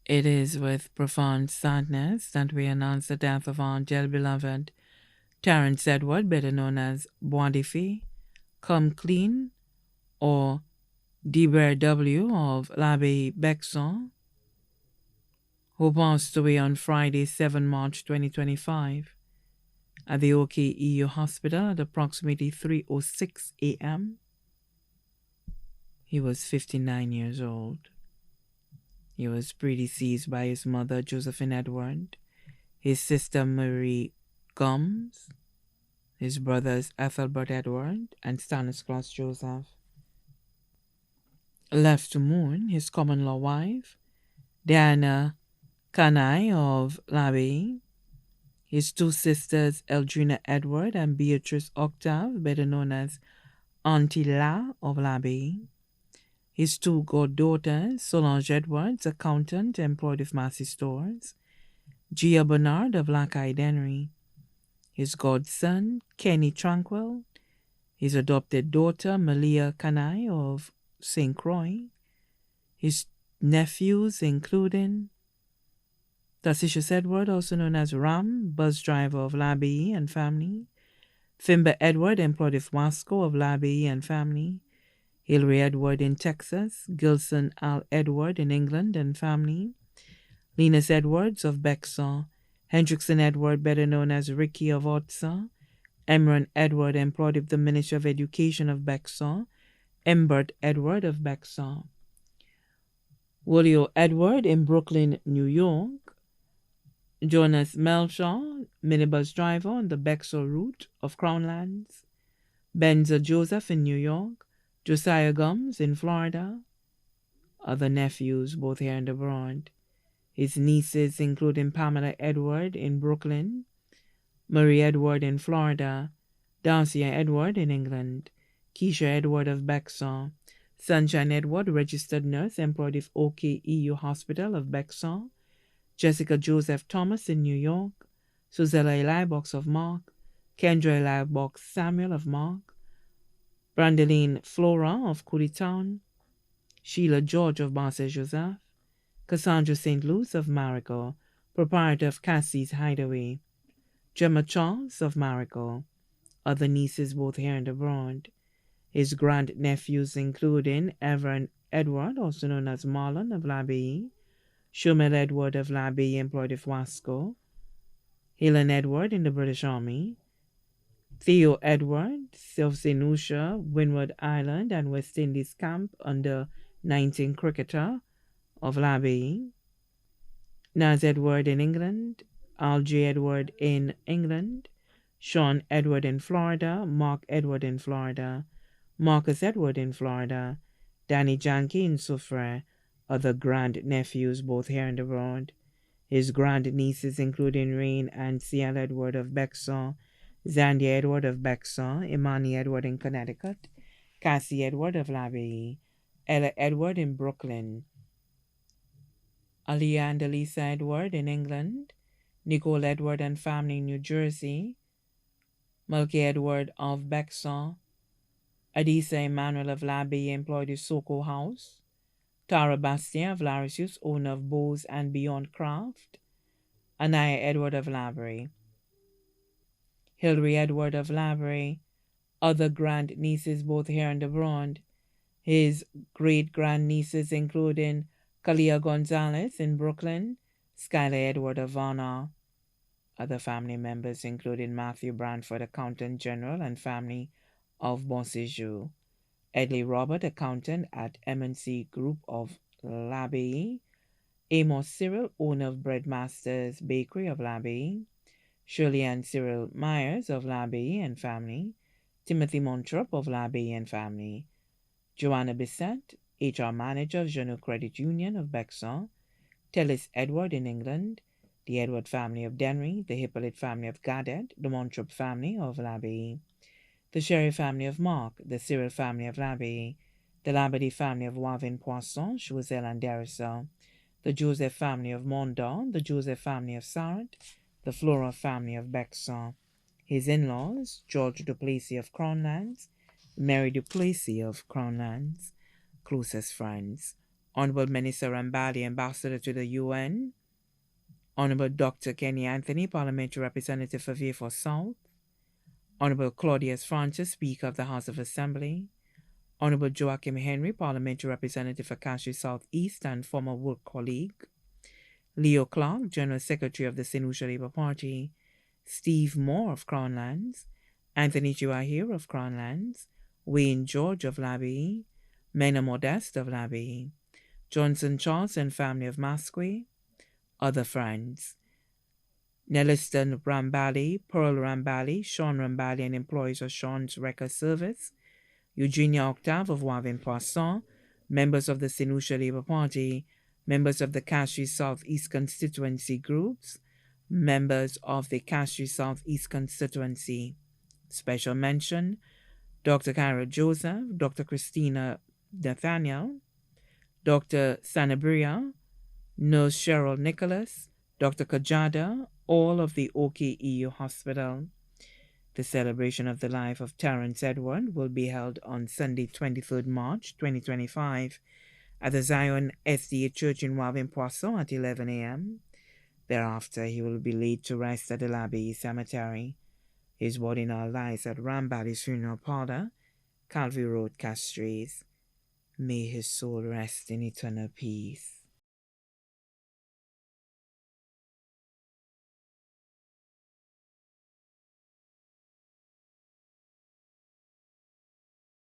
It is with profound sadness that we announce the death of our dear beloved Terrance Edward, better known as Boadifi, Come Clean, or Debert W. of l'Abbaye Bexon, who passed away on Friday, 7 March 2025, at the OKEU Hospital at approximately 3:06 a.m. He was 59 years old. He was predeceased by his mother, Josephine Edward, his sister, Marie Gomes, his brothers, Ethelbert Edward and Stanislaus Joseph. Left to mourn his common law wife, Diana Canai of l'Abbaye, his two sisters, Eldrina Edward and Beatrice Octave, better known as Auntie La of l'Abbaye, his two goddaughters, Solange Edwards, accountant employed with Massey Stores, Gia Bernard of Lackeye Dennery, his godson, Kenny Tranquil, his adopted daughter, Malia Canai of St. Croix, his nephews, including Tarsicius Edward, also known as Ram, bus driver of l'Abbaye and family, Fimber Edward, employed with Wasco of l'Abbaye and family, Hilary Edward in Texas, Gilson Al Edward in England and family, Linus Edwards of Bexar, Hendrickson Edward, better known as Ricky of Otsa, Emran Edward, employed with the Ministry of Education of Bexar, Embert Edward of Bexar, Wolio Edward in Brooklyn, New York, Jonas Melshaw, minibus driver on the Bexar route of Crownlands, Benza Joseph in New York, Josiah Gums in Florida, other nephews both here and abroad, his nieces including Pamela Edward in Brooklyn, Marie Edward in Florida, Darcia Edward in England, Keisha Edward of Bexar, Sunshine Edward, registered nurse employed with OKEU Hospital of Bexar, Jessica Joseph Thomas in New York, Suzella Elibox of Mark, Kendra Elibox Samuel of Mark, Brandeline Flora of Cooleytown, Sheila George of Marseille Joseph, Cassandra St. Louis of Marico, proprietor of Cassie's Hideaway, Gemma Charles of Marico, other nieces both here and abroad, his grandnephews including Everett Edward, also known as Marlon of l'Abbaye, Shumel Edward of l'Abbaye employed with Wasco, Helen Edward in the British Army, Theo Edward of St. Lucia, Windward Island and West Indies camp under 19 cricketer of l'Abbaye, Naz Edward in England, Al J. Edward in England, Sean Edward in Florida, Mark Edward in Florida, Marcus Edward in Florida, Danny Janke in Soufriere, other grand-nephews both here and abroad, his grand-nieces including Rain and C.L. Edward of Bexar, Zandia Edward of Bexar, Imani Edward in Connecticut, Cassie Edward of l'Abbaye, Ella Edward in Brooklyn, Aliyah and Elisa Edward in England, Nicole Edward and family in New Jersey, Mulkey Edward of Bexar, Adisa Emmanuel of l'Abbaye employed at Soko House, Tara Bastien of Larisius, owner of Bose and Beyond Craft, Anaya Edward of l'Abbaye, Hilary Edward of l'Abbaye, other grand-nieces both here and abroad, his great-grand-nieces including Kalia Gonzalez in Brooklyn, Skylar Edward of Varna, other family members including Matthew Branford, accountant general and family of Bonséjour, Edley Robert, accountant at MNC Group of l'Abbaye, Amos Cyril, owner of Breadmasters Bakery of l'Abbaye, Shirley Ann Cyril Myers of l'Abbaye and family, Timothy Montrop of l'Abbaye and family, Joanna Bissett, HR manager of Jeannot Credit Union of Bexar, Tellis Edward in England, the Edward family of Dennery, the Hippolyte family of Gadet, the Montrop family of l'Abbaye, the Sherry family of Mark, the Cyril family of l'Abbaye, the Labadie family of Wavin Poisson, Choisel and Derissa, the Joseph family of Mondor, the Joseph family of Sarrant, the Flora family of Bexar, his in-laws, George Duplessis of Crownlands, Mary Duplessis of Crownlands, closest friends, Honorable Minister Rambali, Ambassador to the UN, Honorable Dr. Kenny Anthony, Parliamentary Representative for Vieux South, Honorable Claudius Francis, Speaker of the House of Assembly, Honorable Joachim Henry, Parliamentary Representative for Cashew South East and former work colleague, Leo Clark, General Secretary of the St. Lucia Labour Party, Steve Moore of Crown Lands, Anthony Chiwahiro of Crown Lands, Wayne George of Labie, Mena Modeste of Labie, Johnson Charles and family of Masque, other friends, Neliston Rambali, Pearl Rambali, Sean Rambali and employees of Sean's Record Service, Eugenia Octave of Wavin Poisson, members of the St. Lucia Labour Party, members of the Cashew South East constituency groups, members of the Cashew South East constituency. Special mention, Dr. Cara Joseph, Dr. Christina Nathaniel, Dr. Sanabria, Nurse Cheryl Nicholas, Dr. Kajada, all of the OKEU Hospital. The celebration of the life of Terrance Edward will be held on Sunday, 23rd March 2025 at the Zion SDA Church in Wavin Poisson at 11 a.m. Thereafter, he will be laid to rest at the Labie Cemetery. His body now lies at Rambali's funeral parlor, Calvary Road, Castries. May his soul rest in eternal peace.